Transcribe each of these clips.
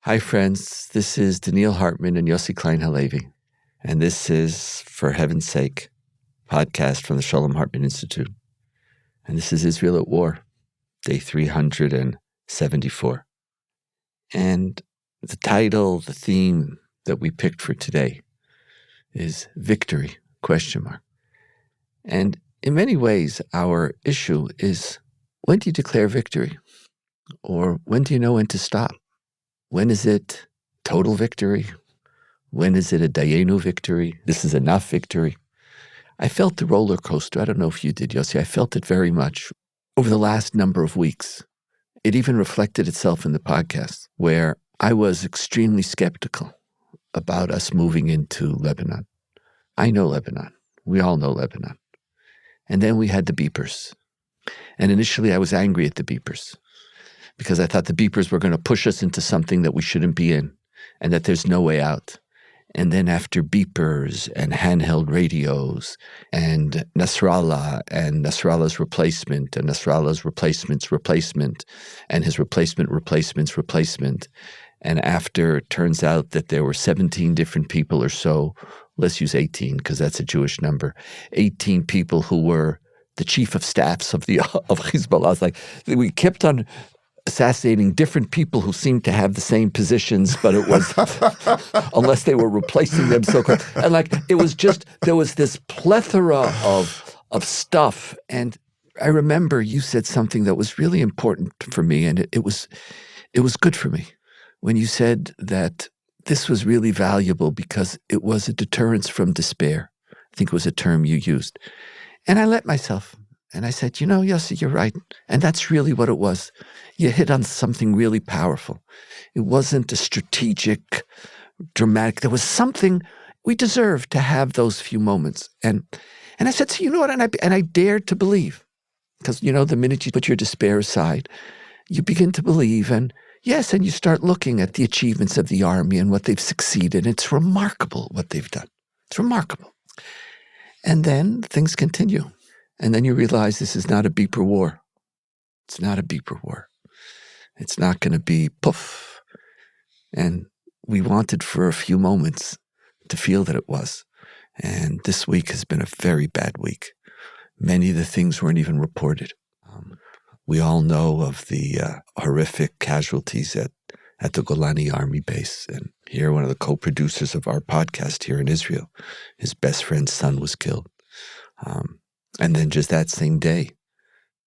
Hi, friends. This is Donniel Hartman and Yossi Klein Halevi. And this is, for heaven's sake, podcast from the Shalom Hartman Institute. And this is Israel at War, day 374. And the title, the theme that we picked for today is Victory, ? And in many ways, our issue is, when do you declare victory? Or when do you know when to stop? When is it total victory? When is it a Dayenu victory? This is enough victory. I felt the roller coaster. I don't know if you did, Yossi. I felt it very much over the last number of weeks. It even reflected itself in the podcast, where I was extremely skeptical about us moving into Lebanon. I know Lebanon. We all know Lebanon. And then we had the beepers. And initially I was angry at the beepers because I thought the beepers were going to push us into something that we shouldn't be in and that there's no way out. And then after beepers and handheld radios and Nasrallah and Nasrallah's replacement and Nasrallah's replacement's replacement and his replacement's replacement. And after it turns out that there were 17 different people or so, let's use 18 because that's a Jewish number, 18 people who were the chief of staffs of Hezbollah. It's like we kept on assassinating different people who seemed to have the same positions, but it was, unless they were replacing them so quick. And like, it was just, there was this plethora of stuff. And I remember you said something that was really important for me, and it was good for me when you said that this was really valuable because it was a deterrence from despair. I think it was a term you used. And I let myself. And I said, Yossi, you're right. And that's really what it was. You hit on something really powerful. It wasn't a strategic, dramatic. There was something we deserved to have those few moments. And I said, so you know what? And I dared to believe. Because, the minute you put your despair aside, you begin to believe. And yes, and you start looking at the achievements of the army and what they've succeeded. It's remarkable what they've done. It's remarkable. And then things continue. And then you realize this is not a beeper war. It's not a beeper war. It's not going to be poof. And we wanted for a few moments to feel that it was. And this week has been a very bad week. Many of the things weren't even reported. We all know of the horrific casualties at the Golani Army base. And here, one of the co-producers of our podcast here in Israel, his best friend's son was killed. And then just that same day,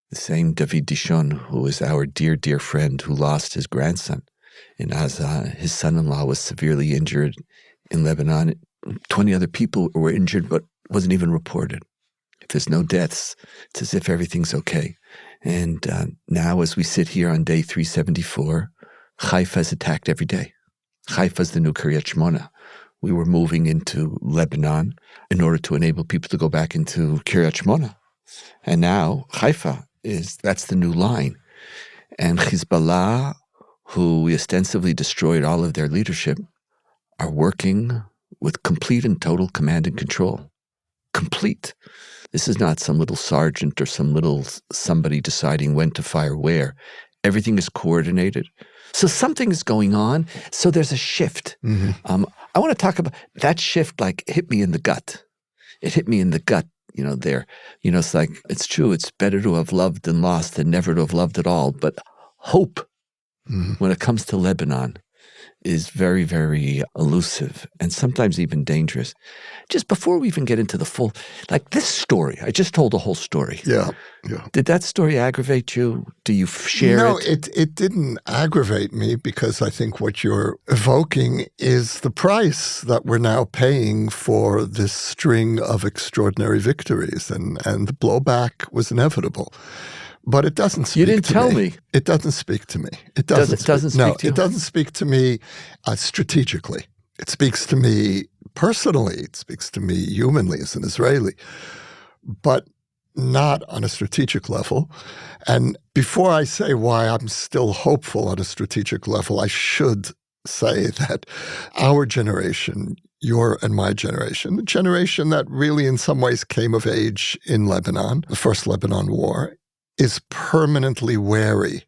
the same David Dishon, who is our dear, dear friend who lost his grandson in Gaza, his son-in-law was severely injured in Lebanon. 20 other people were injured, but wasn't even reported. If there's no deaths, it's as if everything's okay. And now as we sit here on day 374, Haifa is attacked every day. Haifa is the new Kiryat Shmona. We were moving into Lebanon in order to enable people to go back into Kiryat Shmona. And now Haifa that's the new line. And Hezbollah, who we ostensibly destroyed all of their leadership, are working with complete and total command and control. Complete. This is not some little sergeant or some little somebody deciding when to fire where. Everything is coordinated. So something is going on. So there's a shift. Mm-hmm. I want to talk about that shift, hit me in the gut. It hit me in the gut, there. It's like, it's true. It's better to have loved and lost than never to have loved at all. But hope, when it comes to Lebanon, is very, very elusive and sometimes even dangerous. Just before we even get into the full, this story, I just told a whole story. Yeah. Did that story aggravate you? Do you share it? No, it didn't aggravate me because I think what you're evoking is the price that we're now paying for this string of extraordinary victories, and the blowback was inevitable. But it doesn't speak to me. You didn't tell me. It doesn't speak to me. It doesn't speak to you? No, it doesn't speak to me strategically. It speaks to me personally. It speaks to me humanly as an Israeli, but not on a strategic level. And before I say why I'm still hopeful on a strategic level, I should say that our generation, your and my generation, the generation that really in some ways came of age in Lebanon, the first Lebanon war, is permanently wary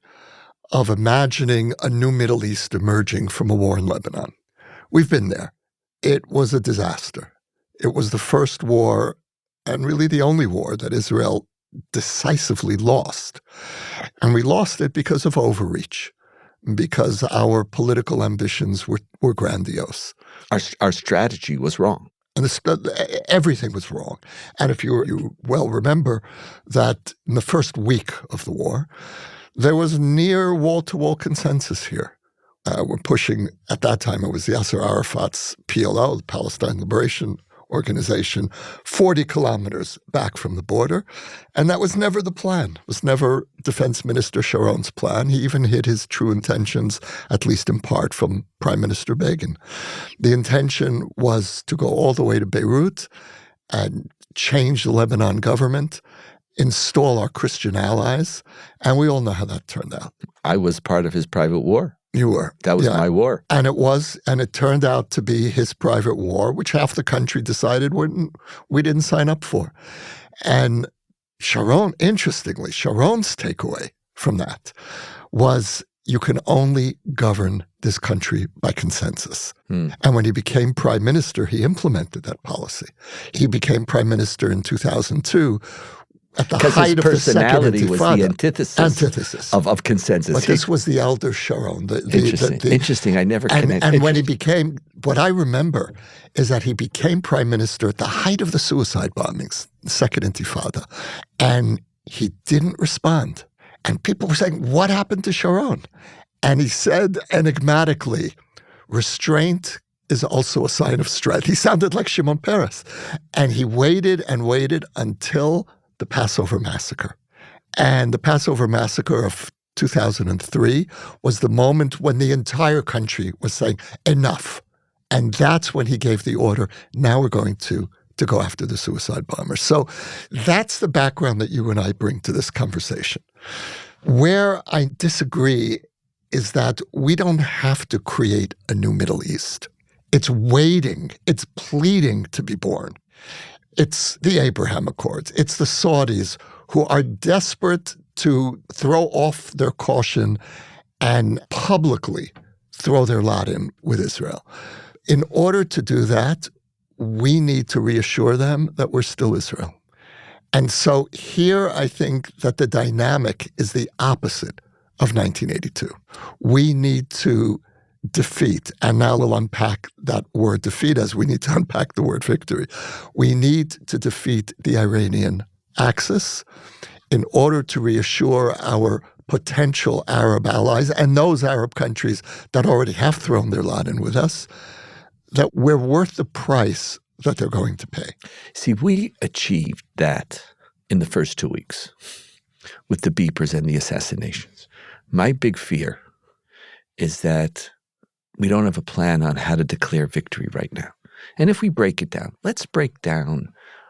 of imagining a new Middle East emerging from a war in Lebanon. We've been there. It was a disaster. It was the first war, and really the only war, that Israel decisively lost. And we lost it because of overreach, because our political ambitions were grandiose. Our strategy was wrong. And everything was wrong. And if you well remember that in the first week of the war, there was near wall-to-wall consensus here. We're pushing, at that time it was Yasser Arafat's PLO, the Palestine Liberation Organization, 40 kilometers back from the border. And that was never the plan. It was never Defense Minister Sharon's plan. He even hid his true intentions, at least in part, from Prime Minister Begin. The intention was to go all the way to Beirut and change the Lebanon government, install our Christian allies, and we all know how that turned out. I was part of his private war. You were. That was my war. And it turned out to be his private war, which half the country decided we didn't sign up for. And interestingly, Sharon's takeaway from that was you can only govern this country by consensus. And when he became prime minister, he implemented that policy. He became prime minister in 2002 at the height of the Second Intifada. Because his personality was the antithesis. Of consensus. But this was the elder Sharon. Interesting. I never connected. And when he became, what I remember is that he became prime minister at the height of the suicide bombings, the Second Intifada, and he didn't respond. And people were saying, what happened to Sharon? And he said enigmatically, restraint is also a sign of strength. He sounded like Shimon Peres. And he waited and waited until the Passover massacre. And the Passover massacre of 2003 was the moment when the entire country was saying, enough. And that's when he gave the order, now we're going to go after the suicide bombers. So that's the background that you and I bring to this conversation. Where I disagree is that we don't have to create a new Middle East. It's waiting, it's pleading to be born. It's the Abraham Accords. It's the Saudis who are desperate to throw off their caution and publicly throw their lot in with Israel. In order to do that, we need to reassure them that we're still Israel. And so here I think that the dynamic is the opposite of 1982. We need to defeat, and now we'll unpack that word defeat as we need to unpack the word victory. We need to defeat the Iranian axis in order to reassure our potential Arab allies and those Arab countries that already have thrown their lot in with us, that we're worth the price that they're going to pay. See, we achieved that in the first 2 weeks with the beepers and the assassinations. My big fear is that we don't have a plan on how to declare victory right now. And if we break it down, let's break down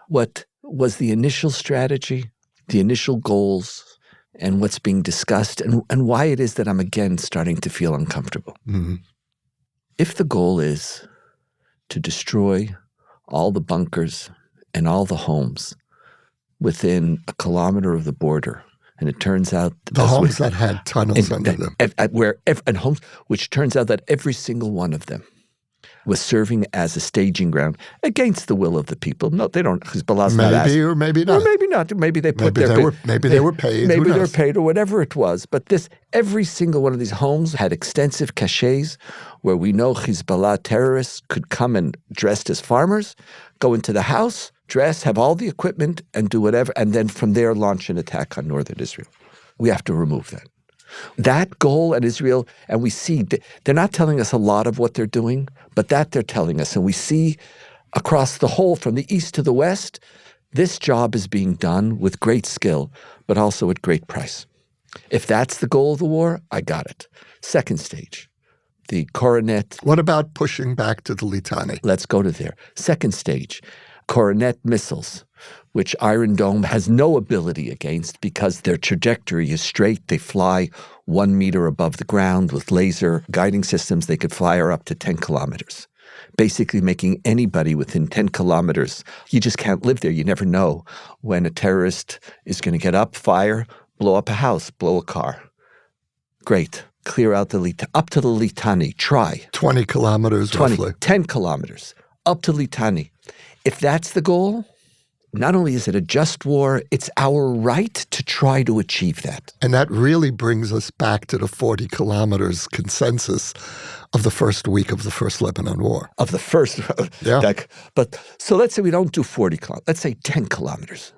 what was the initial strategy, the initial goals, and what's being discussed, and why it is that I'm again starting to feel uncomfortable. Mm-hmm. If the goal is to destroy all the bunkers and all the homes within a kilometer of the border, and it turns out the homes that had tunnels under them, and homes, which turns out that every single one of them was serving as a staging ground against the will of the people. No, they don't. Hezbollah's not asking. Or maybe not. Or maybe not. Maybe they put maybe they were paid. Maybe they were paid, or whatever it was. But every single one of these homes had extensive cachets where we know Hezbollah terrorists could come and dressed as farmers, go into the house, dress, have all the equipment, and do whatever, and then from there launch an attack on northern Israel. We have to remove that. That goal at Israel, and we see, they're not telling us a lot of what they're doing, but that they're telling us. And we see across the whole, from the east to the west, this job is being done with great skill, but also at great price. If that's the goal of the war, I got it. Second stage, the coronet. What about pushing back to the Litani? Let's go to there. Second stage, coronet missiles, which Iron Dome has no ability against because their trajectory is straight. They fly 1 meter above the ground with laser guiding systems. They could fire up to 10 kilometers, basically making anybody within 10 kilometers. You just can't live there. You never know when a terrorist is going to get up, fire, blow up a house, blow a car. Great. Clear out up to the Litani. Try. 20 kilometers roughly. 10 kilometers. Up to Litani. If that's the goal, not only is it a just war, it's our right to try to achieve that. And that really brings us back to the 40 kilometers consensus of the first week of the first Lebanon war. Of the first. Yeah. But so let's say we don't do 40 kilometers. Let's say 10 kilometers.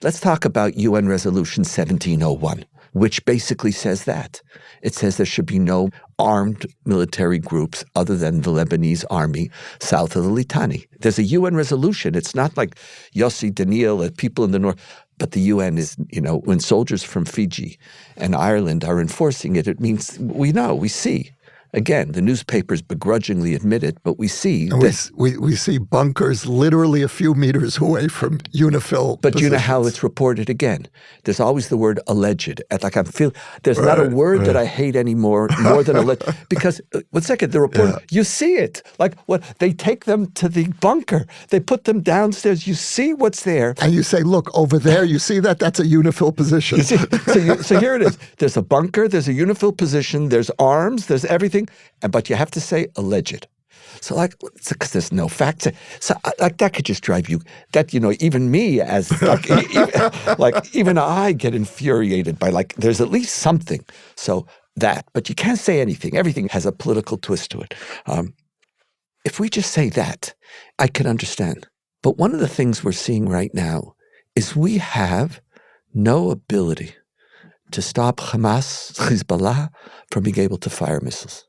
Let's talk about UN Resolution 1701, which basically says that. It says there should be no armed military groups other than the Lebanese army south of the Litani. There's a UN resolution. It's not like Yossi, Donniel, people in the north. But the UN is, when soldiers from Fiji and Ireland are enforcing it, it means we see. Again, the newspapers begrudgingly admit it, but we see and we see bunkers literally a few meters away from UNIFIL. But positions. you know how it's reported again? There's always the word alleged. There's not a word that I hate more than alleged. Because, 1 second, the report, you see it. Like, what? They take them to the bunker. They put them downstairs. You see what's there. And you say, look, over there, you see that? That's a UNIFIL position. You see, so here it is. There's a bunker, there's a UNIFIL position, there's arms, there's everything. But you have to say alleged. So because there's no facts. So that could just drive you, even me as, even I get infuriated by there's at least something. So but you can't say anything. Everything has a political twist to it. If we just say that, I can understand. But one of the things we're seeing right now is we have no ability to stop Hamas, Hezbollah, from being able to fire missiles.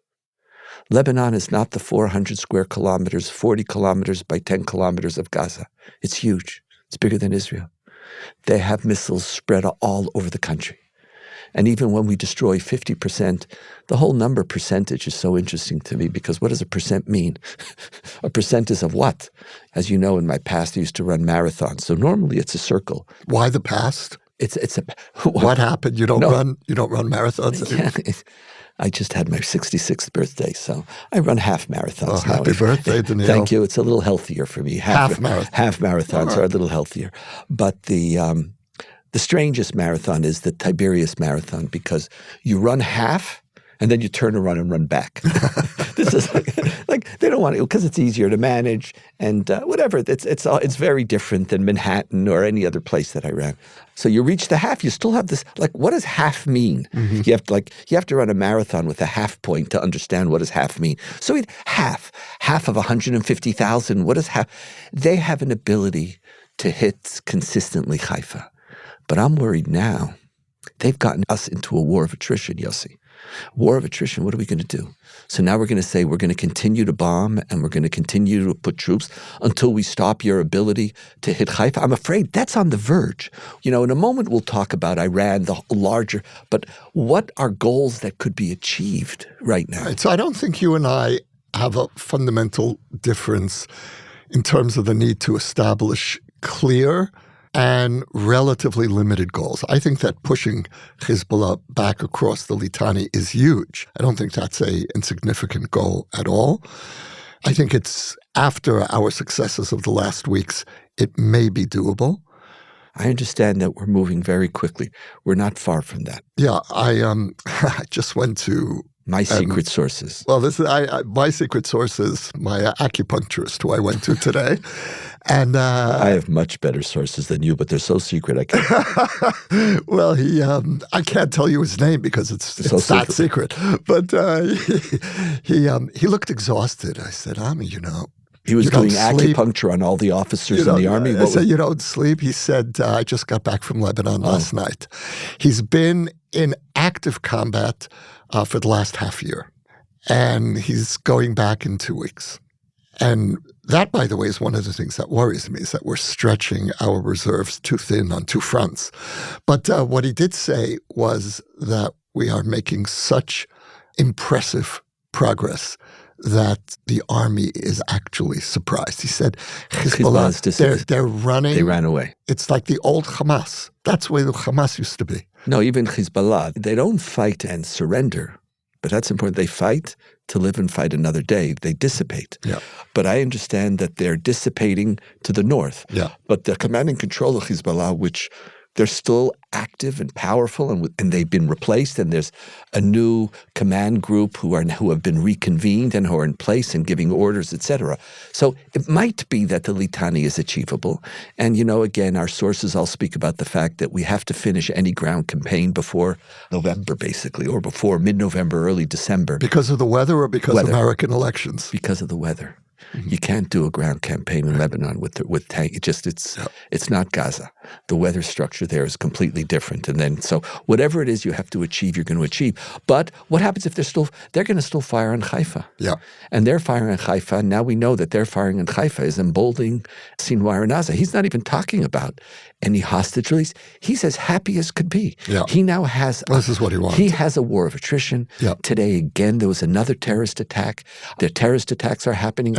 Lebanon is not the 400 square kilometers, 40 kilometers by 10 kilometers of Gaza. It's huge. It's bigger than Israel. They have missiles spread all over the country. And even when we destroy 50%, the whole number percentage is so interesting to me because what does a percent mean? A percent is of what? As you know, in my past, I used to run marathons. So normally it's a circle. Why the past? What happened? You don't run marathons anymore? Yeah, I just had my 66th birthday, so I run half marathons now. Happy birthday, Donniel. Thank you. It's a little healthier for me. Half marathon. Half marathons are a little healthier. But the strangest marathon is the Tiberias Marathon because you run half and then you turn around and run back. This is they don't want to because it's easier to manage and whatever. It's very different than Manhattan or any other place that I ran. So you reach the half, you still have this, what does half mean? Mm-hmm. You have to run a marathon with a half point to understand what does half mean. So half of 150,000, what does half? They have an ability to hit consistently Haifa. But I'm worried now. They've gotten us into a war of attrition, Yossi. War of attrition, what are we going to do? So now we're going to say we're going to continue to bomb and we're going to continue to put troops until we stop your ability to hit Haifa. I'm afraid that's on the verge. In a moment we'll talk about Iran, the larger, but what are goals that could be achieved right now? Right, so I don't think you and I have a fundamental difference in terms of the need to establish clear and relatively limited goals. I think that pushing Hezbollah back across the Litani is huge. I don't think that's an insignificant goal at all. I think it's after our successes of the last weeks, it may be doable. I understand that we're moving very quickly. We're not far from that. Yeah, I just went to my secret sources. Well, my secret sources, my acupuncturist who I went to today. And I have much better sources than you, but they're so secret I can't. Well, I can't tell you his name because it's that secret. But he looked exhausted. I said, he was doing acupuncture on all the officers in the army. I said, you don't sleep? He said, I just got back from Lebanon last night. He's been in active combat for the last half year, and he's going back in 2 weeks. And that, by the way, is one of the things that worries me, is that we're stretching our reserves too thin on two fronts. But what he did say was that we are making such impressive progress that the army is actually surprised. He said, Hezbollah, they're running. They ran away. It's like the old Hamas. That's the way the Hamas used to be. No, even Hezbollah, they don't fight and surrender. But that's important. They fight to live and fight another day. They dissipate. Yeah. But I understand that they're dissipating to the north. Yeah. But the command and control of Hezbollah, which They're still active and powerful, and they've been replaced, and there's a new command group who have been reconvened and who are in place and giving orders, etc. So it might be that the Litani is achievable. And, again, our sources all speak about the fact that we have to finish any ground campaign before November, basically, or before mid-November, early December. Because of the weather or because of American elections? Because of the weather. You can't do a ground campaign in Lebanon with tank. It's not Gaza. The weather structure there is completely different. And then, so whatever it is you have to achieve, you're going to achieve. But what happens if they're going to still fire on Haifa? Yeah. And they're firing on Haifa. And now we know that they're firing on Haifa is emboldening Sinwar and Gaza. He's not even talking about any hostage release. He's as happy as could be. Yeah. He now has... This is what he wants. He has a war of attrition. Yeah. Today, again, there was another terrorist attack. The terrorist attacks are happening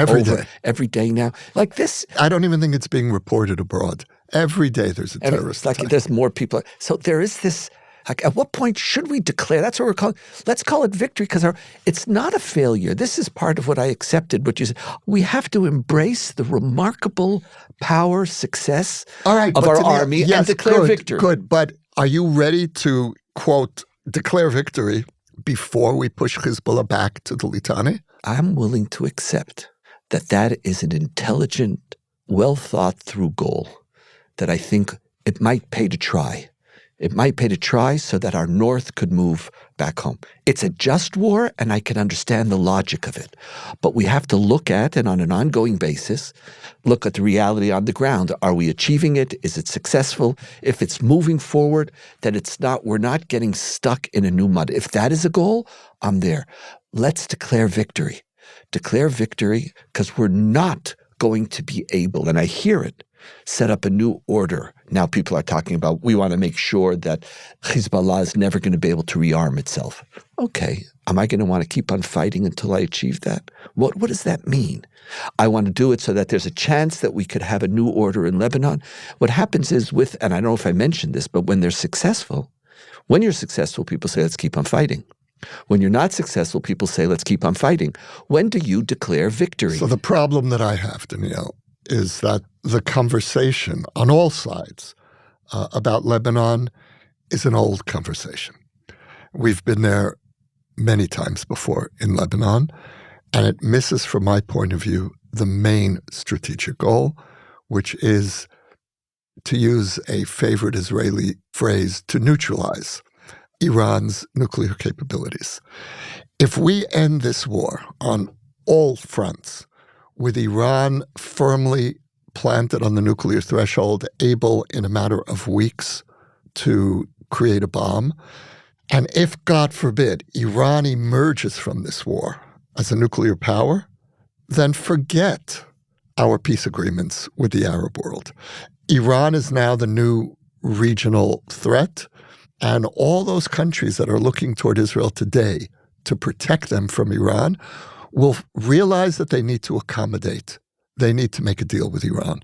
every day now. Like this. I don't even think it's being reported abroad. Every day there's a terrorist attack. There's more people. So there is this, at what point should we declare? That's what we're calling, let's call it victory, because it's not a failure. This is part of what I accepted, but we have to embrace the remarkable power, success of our army and declare victory. Good, but are you ready to, quote, declare victory before we push Hezbollah back to the Litani? I'm willing to accept that is an intelligent, well-thought-through goal that I think it might pay to try. It might pay to try so that our North could move back home. It's a just war, and I can understand the logic of it. But we have to look at, and on an ongoing basis, look at the reality on the ground. Are we achieving it? Is it successful? If it's moving forward, that we're not getting stuck in a new mud. If that is a goal, I'm there. Let's declare victory. Declare victory, because we're not going to be able, and I hear it, set up a new order. Now people are talking about, we want to make sure that Hezbollah is never going to be able to rearm itself. Okay, am I going to want to keep on fighting until I achieve that? What does that mean? I want to do it so that there's a chance that we could have a new order in Lebanon. What happens is and I don't know if I mentioned this, but when you're successful, people say, let's keep on fighting. When you're not successful, people say, let's keep on fighting. When do you declare victory? So the problem that I have, Donniel, is that the conversation on all sides about Lebanon is an old conversation. We've been there many times before in Lebanon, and it misses, from my point of view, the main strategic goal, which is, to use a favorite Israeli phrase, to neutralize Iran's nuclear capabilities. If we end this war on all fronts, with Iran firmly planted on the nuclear threshold, able in a matter of weeks to create a bomb, and if, God forbid, Iran emerges from this war as a nuclear power, then forget our peace agreements with the Arab world. Iran is now the new regional threat. And all those countries that are looking toward Israel today to protect them from Iran will realize that they need to accommodate. They need to make a deal with Iran.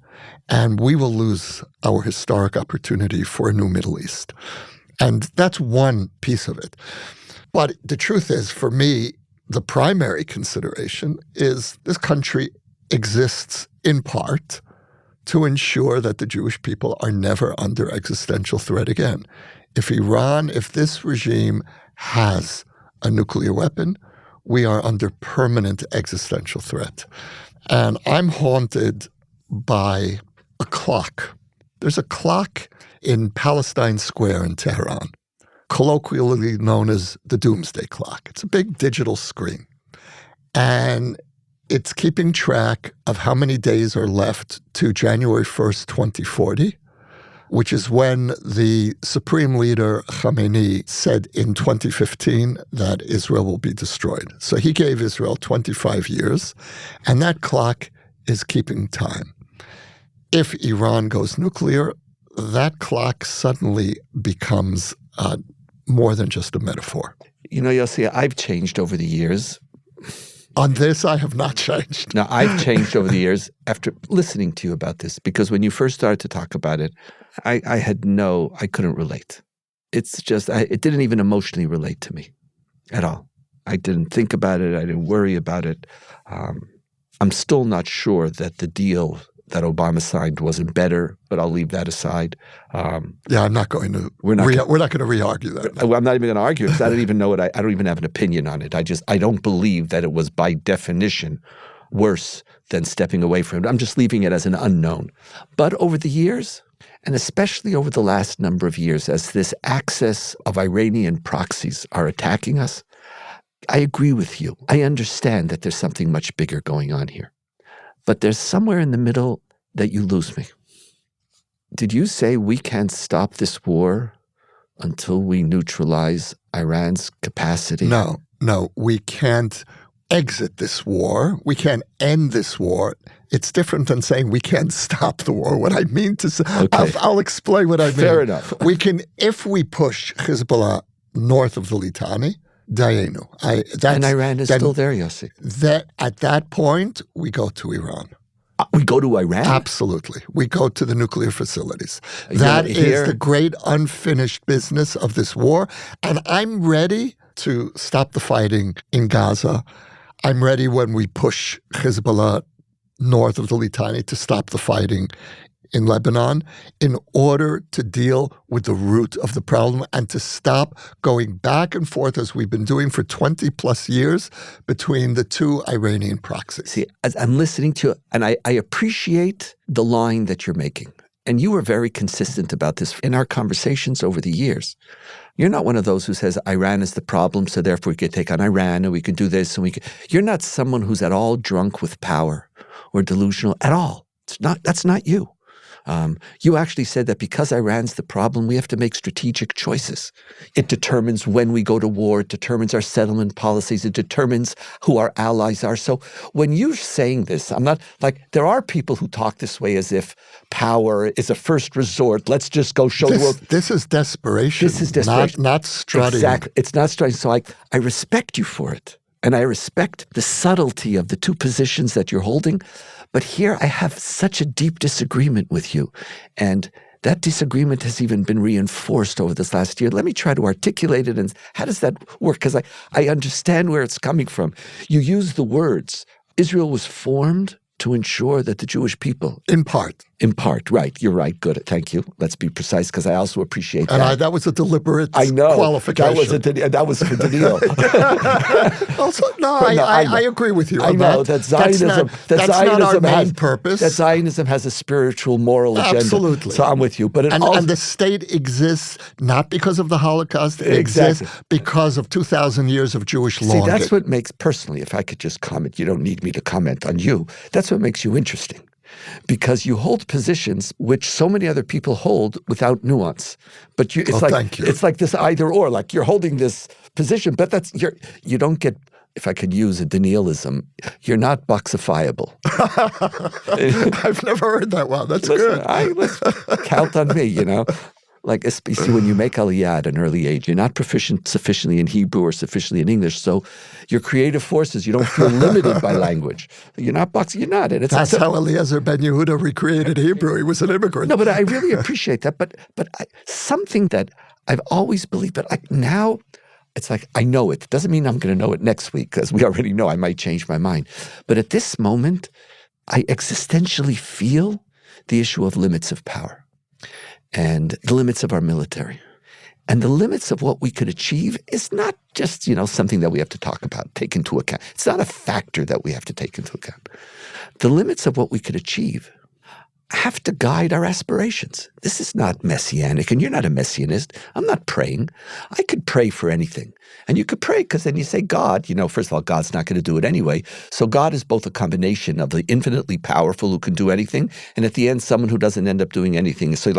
And we will lose our historic opportunity for a new Middle East. And that's one piece of it. But the truth is, for me, the primary consideration is this country exists in part to ensure that the Jewish people are never under existential threat again. If this regime has a nuclear weapon, we are under permanent existential threat. And I'm haunted by a clock. There's a clock in Palestine Square in Tehran, colloquially known as the Doomsday Clock. It's a big digital screen. And it's keeping track of how many days are left to January 1st, 2040. Which is when the Supreme Leader Khamenei said in 2015 that Israel will be destroyed. So he gave Israel 25 years, and that clock is keeping time. If Iran goes nuclear, that clock suddenly becomes more than just a metaphor. Yossi, I've changed over the years. On this, I have not changed. No, I've changed over the years after listening to you about this, because when you first started to talk about it, I couldn't relate. It's just, it didn't even emotionally relate to me at all. I didn't think about it. I didn't worry about it. I'm still not sure that the deal that Obama signed wasn't better, but I'll leave that aside. I'm not going to. We're not I'm not even going to argue because I don't even know I don't even have an opinion on it. I don't believe that it was by definition worse than stepping away from it. I'm just leaving it as an unknown. But over the years, and especially over the last number of years, as this access of Iranian proxies are attacking us, I agree with you. I understand that there's something much bigger going on here. But there's somewhere in the middle that you lose me. Did you say we can't stop this war until we neutralize Iran's capacity? No, we can't exit this war. We can't end this war. It's different than saying we can't stop the war. What I mean to say, okay. I'll explain what I mean. Fair enough. We can, if we push Hezbollah north of the Litani, Dayenu. And Iran is still there, Yossi. At that point, we go to Iran. We go to Iran? Absolutely. We go to the nuclear facilities. That is the great unfinished business of this war. And I'm ready to stop the fighting in Gaza. I'm ready when we push Hezbollah north of the Litani to stop the fighting in Lebanon in order to deal with the root of the problem and to stop going back and forth as we've been doing for 20 plus years between the two Iranian proxies. See, as I'm listening to it, and I appreciate the line that you're making. And you were very consistent about this in our conversations over the years. You're not one of those who says Iran is the problem, so therefore we could take on Iran and we can do this and we can. You're not someone who's at all drunk with power or delusional at all. That's not you. You actually said that because Iran's the problem, we have to make strategic choices. It determines when we go to war. It determines our settlement policies. It determines who our allies are. So when you're saying this, I'm not like, there are people who talk this way as if power is a first resort. Let's just go show the world. This is desperation. This is desperation. Not strutting. Exactly. It's not strutting. So I respect you for it. And I respect the subtlety of the two positions that you're holding. But here I have such a deep disagreement with you. And that disagreement has even been reinforced over this last year. Let me try to articulate it. And how does that work? Because I understand where it's coming from. You use the words, Israel was formed to ensure that the Jewish people. In part. In part, right. You're right. Good. Thank you. Let's be precise because I also appreciate that. And that was a deliberate qualification. That was for Donniel. I agree with you. I know that Zionism. That's not our main purpose. That Zionism has a spiritual, moral agenda. Absolutely. So I'm with you. But and the state exists not because of the Holocaust. It exists because of 2,000 years of Jewish longing. See, that's what makes, personally, if I could just comment, you don't need me to comment on you. That's what makes you interesting. Because you hold positions which so many other people hold without nuance. But thank you. It's like this either or, like you're holding this position, but you don't get, if I could use a Donnielism, you're not boxifiable. I've never heard that one. That's good. Count on me, you know. Like, especially when you make Aliyah at an early age, you're not proficient sufficiently in Hebrew or sufficiently in English. So your creative forces, you don't feel limited by language. You're not boxing, you're not. That's how Eliezer ben Yehuda recreated Hebrew. He was an immigrant. No, but I really appreciate that. But something that I've always believed, but now it's like I know it. Doesn't mean I'm going to know it next week because we already know I might change my mind. But at this moment, I existentially feel the issue of limits of power. And the limits of our military. And the limits of what we could achieve is not just, something that we have to talk about, take into account. It's not a factor that we have to take into account. The limits of what we could achieve have to guide our aspirations. This is not messianic, and you're not a messianist. I'm not praying. I could pray for anything. And you could pray because then you say, God, first of all, God's not going to do it anyway. So God is both a combination of the infinitely powerful who can do anything, and at the end, someone who doesn't end up doing anything. So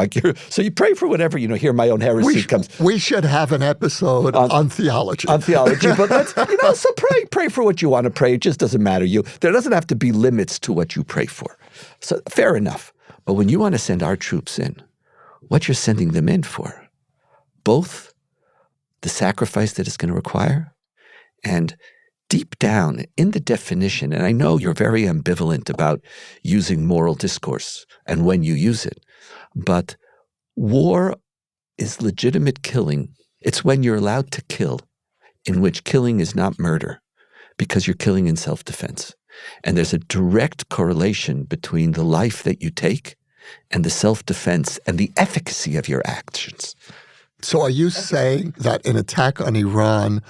you pray for whatever, here my own heresy comes. We should have an episode on theology. On theology, but let's, so pray for what you want to pray. It just doesn't matter. There doesn't have to be limits to what you pray for. So fair enough. But when you want to send our troops in, what you're sending them in for, both the sacrifice that it's going to require and deep down in the definition, and I know you're very ambivalent about using moral discourse and when you use it, but war is legitimate killing. It's when you're allowed to kill, in which killing is not murder, because you're killing in self-defense. And there's a direct correlation between the life that you take and the self-defense and the efficacy of your actions. So are you saying that an attack on Iran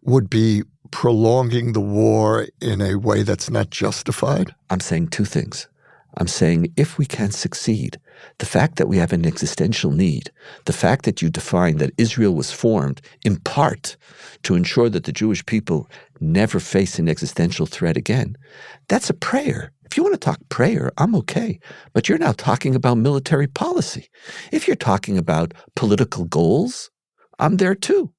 would be prolonging the war in a way that's not justified? I'm saying two things. I'm saying if we can succeed, the fact that we have an existential need, the fact that you define that Israel was formed in part to ensure that the Jewish people never face an existential threat again, that's a prayer. If you want to talk prayer, I'm okay. But you're now talking about military policy. If you're talking about political goals, I'm there too.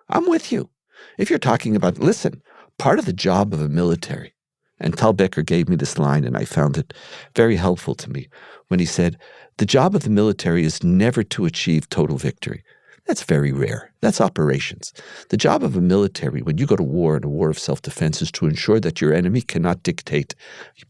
I'm with you. If you're talking about, listen, part of the job of a military, and Tal Becker gave me this line, and I found it very helpful to me when he said, the job of the military is never to achieve total victory. That's very rare. That's operations. The job of a military, when you go to war in a war of self-defense, is to ensure that your enemy cannot dictate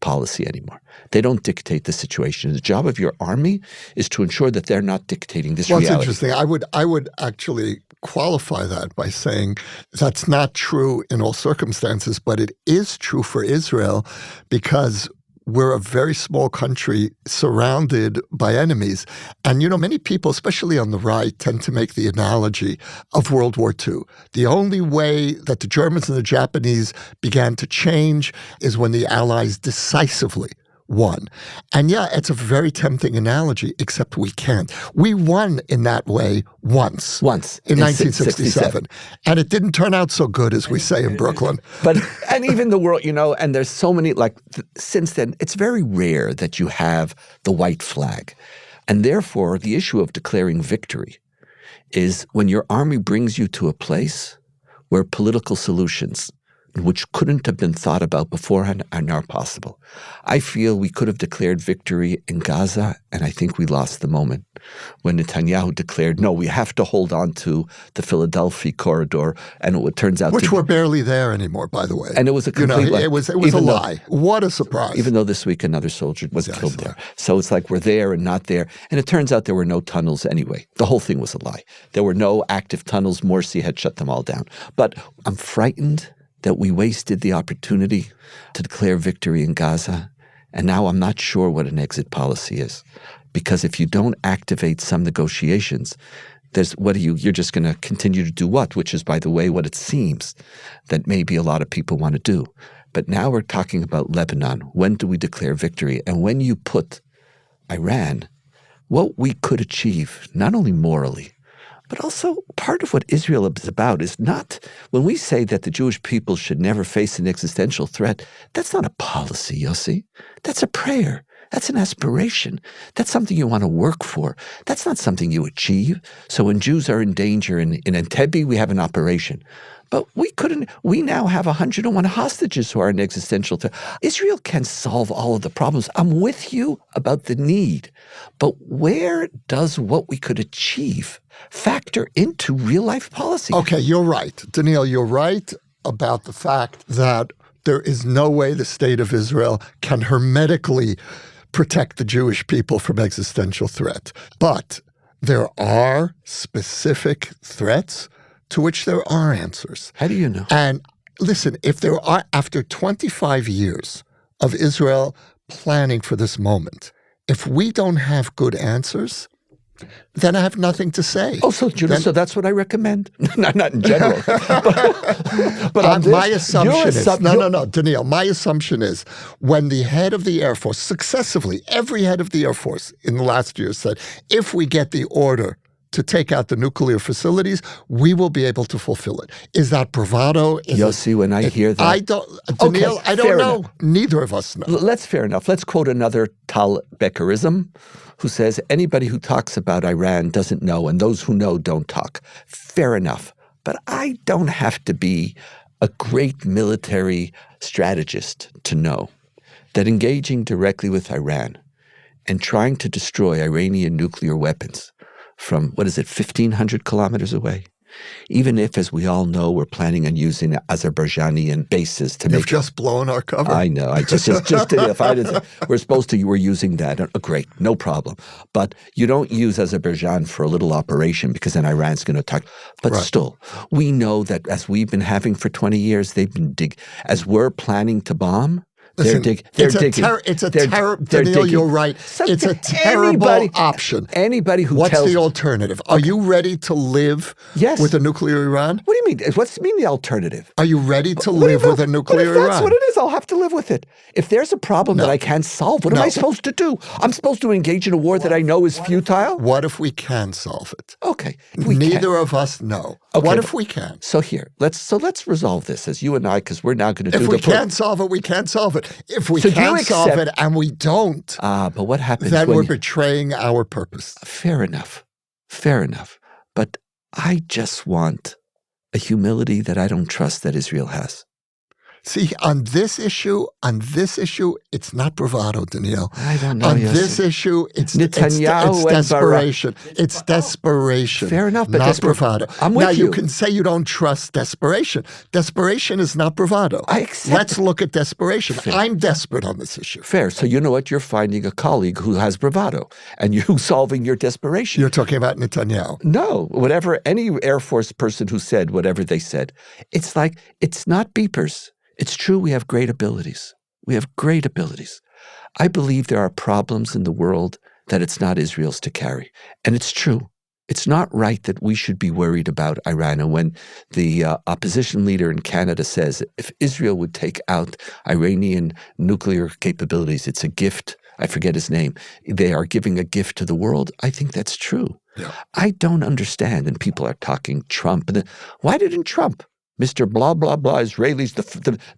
policy anymore. They don't dictate the situation. The job of your army is to ensure that they're not dictating this reality. Well, it's interesting. I would actually qualify that by saying that's not true in all circumstances, but it is true for Israel because we're a very small country surrounded by enemies. And, many people, especially on the right, tend to make the analogy of World War II. The only way that the Germans and the Japanese began to change is when the Allies decisively won. And yeah, it's a very tempting analogy, except we can't. We won in that way once. In 1967. And it didn't turn out so good, as we say in Brooklyn. And even the world, and there's so many, since then, it's very rare that you have the white flag. And therefore, the issue of declaring victory is when your army brings you to a place where political solutions, which couldn't have been thought about beforehand, are now possible. I feel we could have declared victory in Gaza, and I think we lost the moment when Netanyahu declared, no, we have to hold on to the Philadelphia corridor, and it turns out which we're barely there anymore, by the way. And it was a complete lie. It was a lie. What a surprise. Even though this week another soldier was killed there. So it's like we're there and not there. And it turns out there were no tunnels anyway. The whole thing was a lie. There were no active tunnels. Morsi had shut them all down. But I'm frightened that we wasted the opportunity to declare victory in Gaza. And now I'm not sure what an exit policy is. Because if you don't activate some negotiations, you're just going to continue to do what? Which is, by the way, what it seems that maybe a lot of people want to do. But now we're talking about Lebanon. When do we declare victory? And when you put Iran, what we could achieve, not only morally, but also part of what Israel is about is not, when we say that the Jewish people should never face an existential threat, that's not a policy, Yossi. That's a prayer. That's an aspiration. That's something you want to work for. That's not something you achieve. So when Jews are in danger in Entebbe, we have an operation. But we now have 101 hostages who are an existential threat. Israel can solve all of the problems. I'm with you about the need. But where does what we could achieve factor into real-life policy? Okay, you're right. Donniel, you're right about the fact that there is no way the state of Israel can hermetically protect the Jewish people from existential threat. But there are specific threats to which there are answers. How do you know? And listen, if there are, after 25 years of Israel planning for this moment, if we don't have good answers, then I have nothing to say. Oh, so that's what I recommend. Not in general. but my assumption is, no, Donniel, my assumption is when the head of the Air Force, successively, every head of the Air Force in the last year said, if we get the order to take out the nuclear facilities, we will be able to fulfill it. Is that bravado? Yossi, when I hear that. I don't know. Enough. Neither of us know. Fair enough. Let's quote another Tal Beckerism who says, anybody who talks about Iran doesn't know, and those who know don't talk. Fair enough. But I don't have to be a great military strategist to know that engaging directly with Iran and trying to destroy Iranian nuclear weapons from, 1,500 kilometers away? Even if, as we all know, we're planning on using Azerbaijani bases to You've just blown our cover. I know. I just we're using that. Great, no problem. But you don't use Azerbaijan for a little operation because then Iran's going to attack. But still, we know that as we've been having for 20 years, they've been as we're planning to bomb, Listen, They're digging. It's a terrible, Donniel, you're right. It's a terrible option. Anybody who What's tells... the alternative? Are you ready to live with a nuclear Iran? What do you mean? What's mean the alternative? Are you ready to live with a nuclear Iran? That's what it is. I'll have to live with it. If there's a problem that I can't solve, what am I supposed to do? I'm supposed to engage in a war that I know is futile? What if we can solve it? Okay. Neither of us know. Okay, what if we can? So let's resolve this as you and I, because we're now going to do the... If we can't solve it, we can't solve it. If we can't solve it and we don't, but what happens then we're betraying our purpose. Fair enough. But I just want a humility that I don't trust that Israel has. See, on this issue, it's not bravado, Donniel. I don't know. On this issue, it's desperation. It's desperation. Fair enough, but not bravado. I'm with you. Now, you can say you don't trust desperation. Desperation is not bravado. I accept. Let's look at desperation. Fair. I'm desperate on this issue. Fair. So you know what? You're finding a colleague who has bravado, and you solving your desperation. You're talking about Netanyahu. No, whatever, any Air Force person who said whatever they said, it's like, it's not beepers. It's true we have great abilities. I believe there are problems in the world that it's not Israel's to carry. And it's true. It's not right that we should be worried about Iran. And when the opposition leader in Canada says if Israel would take out Iranian nuclear capabilities, it's a gift. I forget his name. They are giving a gift to the world. I think that's true. Yeah. I don't understand. And people are talking Trump. Why didn't Trump? Mr. blah, blah, blah, Israelis,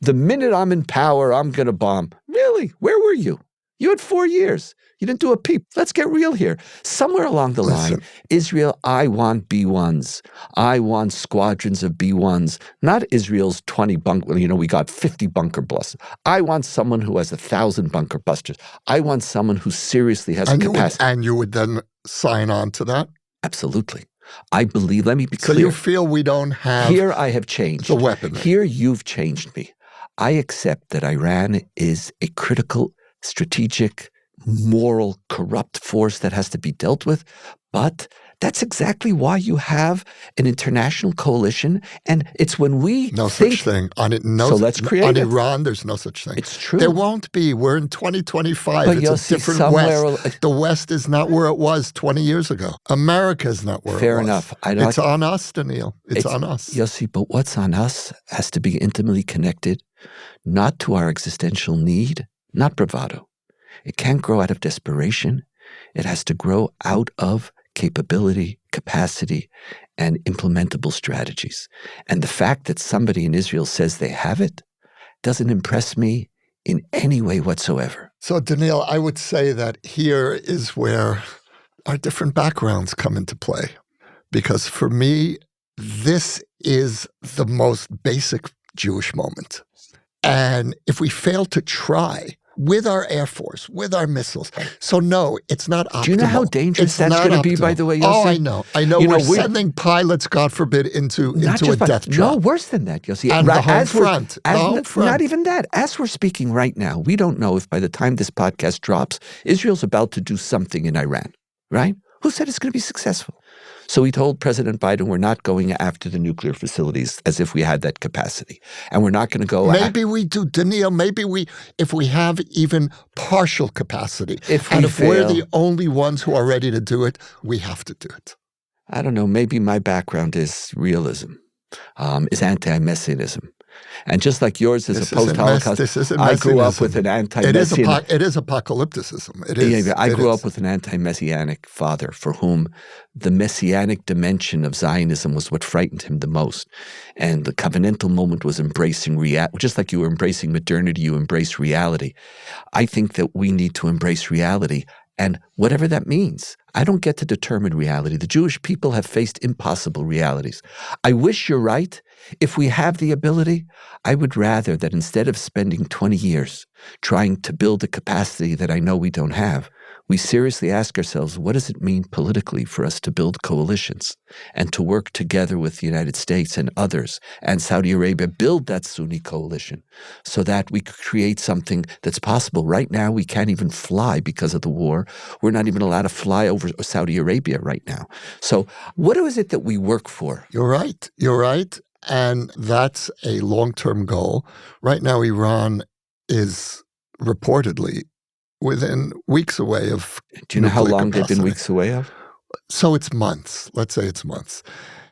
the minute I'm in power, I'm going to bomb. Really? Where were you? You had 4 years. You didn't do a peep. Let's get real here. Somewhere along the line, Israel, I want B-1s. I want squadrons of B-1s. Not Israel's 20 bunker, we got 50 bunker busters. I want someone who has 1,000 bunker busters. I want someone who seriously has a capacity. And you would then sign on to that? Absolutely. I believe, let me be clear. So you feel we don't have... Here I have changed. The weaponry. Here you've changed me. I accept that Iran is a critical, strategic, moral, corrupt force that has to be dealt with, but that's exactly why you have an international coalition, and it's when we such thing. So let's create on Iran, there's no such thing. It's true. There won't be. We're in 2025. But it's Yossi, a different West. The West is not where it was 20 years ago. America is not where it was. Fair enough. It's on us, Donniel. It's on us. Yossi, but what's on us has to be intimately connected, not to our existential need, not bravado. It can't grow out of desperation. It has to grow out of capability, capacity, and implementable strategies. And the fact that somebody in Israel says they have it doesn't impress me in any way whatsoever. So, Donniel, I would say that here is where our different backgrounds come into play. Because for me, this is the most basic Jewish moment. And if we fail to try with our Air Force, with our missiles. So no, it's not optimal. Do you know how dangerous that's going to be, by the way, Yossi? Oh, I know. We're sending pilots, God forbid, into a death trap. No, worse than that, Yossi. And the home front. Not even that. As we're speaking right now, we don't know if by the time this podcast drops, Israel's about to do something in Iran, right? Who said it's going to be successful? So we told President Biden we're not going after the nuclear facilities as if we had that capacity. And we're not going to go... Maybe we do, Donniel. If we have even partial capacity. If we're the only ones who are ready to do it, we have to do it. I don't know. Maybe my background is realism, is anti-messianism. And just like yours is a post-Holocaust, I grew up with an anti-messianic... It is apocalypticism. It is. I grew up with an anti-messianic father for whom the messianic dimension of Zionism was what frightened him the most. And the covenantal moment was embracing reality. Just like you were embracing modernity, you embrace reality. I think that we need to embrace reality, and whatever that means. I don't get to determine reality. The Jewish people have faced impossible realities. I wish you're right. If we have the ability, I would rather that instead of spending 20 years trying to build a capacity that I know we don't have, we seriously ask ourselves, what does it mean politically for us to build coalitions and to work together with the United States and others and Saudi Arabia, build that Sunni coalition so that we could create something that's possible. Right now, we can't even fly because of the war. We're not even allowed to fly over Saudi Arabia right now. So what is it that we work for? You're right. And that's a long-term goal. Right now, Iran is reportedly within weeks away of Do you know how nuclear long they've been capacity. weeks away of? So it's months. Let's say it's months.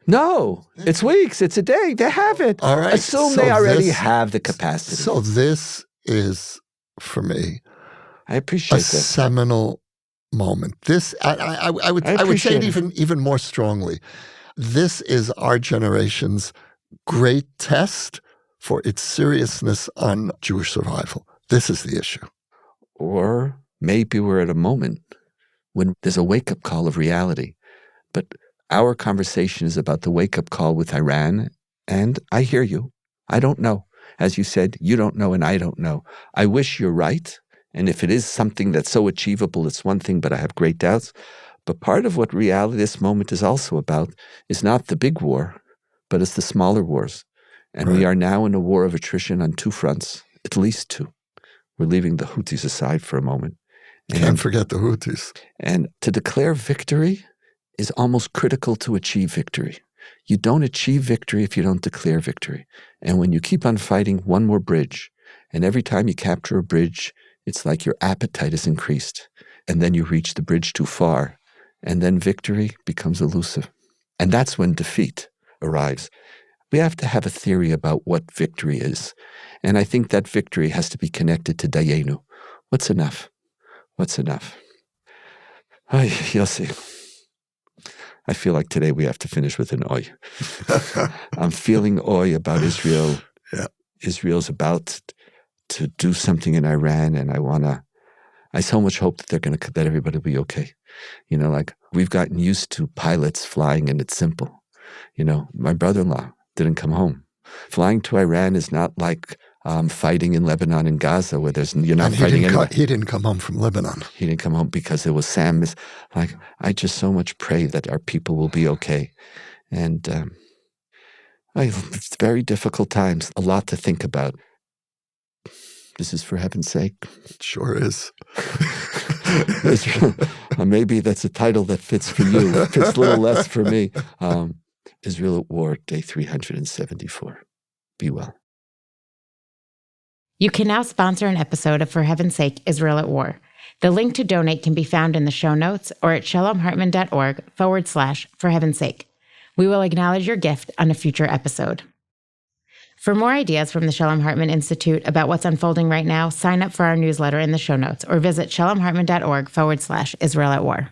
No, it's weeks. It's a day. They have it. All right. Assume so they already this- have the capacity. So this is, for me, I appreciate a that. seminal moment. This I would say it appreciate it. even more strongly. This is our generation's great test for its seriousness on Jewish survival. This is the issue. Or maybe we're at a moment when there's a wake-up call of reality. But our conversation is about the wake-up call with Iran, and I hear you. I don't know. As you said, you don't know and I don't know. I wish you're right, and if it is something that's so achievable, it's one thing, but I have great doubts. But part of what reality this moment is also about is not the big war, but it's the smaller wars. And we Right. are now in a war of attrition on two fronts, at least two. We're leaving the Houthis aside for a moment. Can't forget the Houthis. And to declare victory is almost critical to achieve victory. You don't achieve victory if you don't declare victory. And when you keep on fighting one more bridge, and every time you capture a bridge, it's like your appetite is increased. And then you reach the bridge too far. And then victory becomes elusive. And that's when defeat arrives. We have to have a theory about what victory is. And I think that victory has to be connected to Dayenu. What's enough? What's enough? Ay, Yossi. I feel like today we have to finish with an oy. I'm feeling oy about Israel. Yeah. Israel's about to do something in Iran, and I so much hope that everybody will be okay. You know, like we've gotten used to pilots flying and it's simple. You know, my brother-in-law didn't come home. Flying to Iran is not like fighting in Lebanon and Gaza where you're not And fighting anywhere. he didn't come home from Lebanon. He didn't come home because it was Sam. Like, I just so much pray that our people will be okay. And it's very difficult times, a lot to think about. This is for heaven's sake. It sure is. Maybe that's a title that fits for you. It fits a little less for me. Israel at War, day 374. Be well. You can now sponsor an episode of For Heaven's Sake, Israel at War. The link to donate can be found in the show notes or at shalomhartman.org/For Heaven's Sake. We will acknowledge your gift on a future episode. For more ideas from the Shalom Hartman Institute about what's unfolding right now, sign up for our newsletter in the show notes or visit shalomhartman.org/Israel at War.